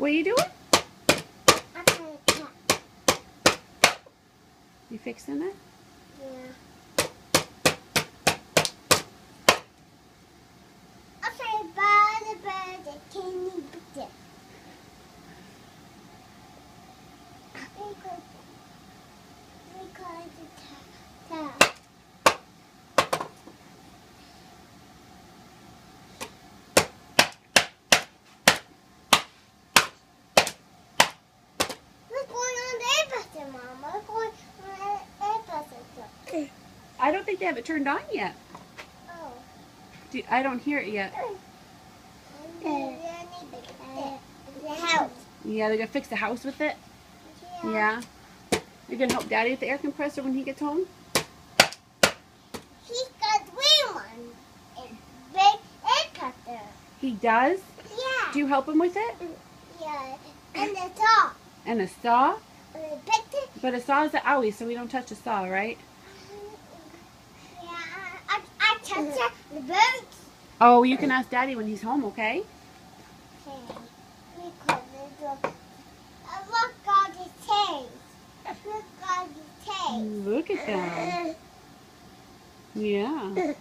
What are you doing? I'm gonna cut. You fixing it? Yeah. Okay, bird, can you put it? Because the what's going on the air Mama? What's going on the air I don't think they have it turned on yet. Oh. I don't hear it yet. The house. Yeah, they're gonna fix the house with it. Yeah. Yeah. You're gonna help Daddy with the air compressor when he gets home? He's got green one. It's big air cutter. He does? Yeah. Do you help him with it? Yeah. And the saw. And a saw? And the picture. But a saw is an owie, so we don't touch a saw, right? Yeah. I touch the birds. Oh, you can ask Daddy when he's home, okay? Okay. Because look at his tail. Look at his tail. Look at that. Yeah.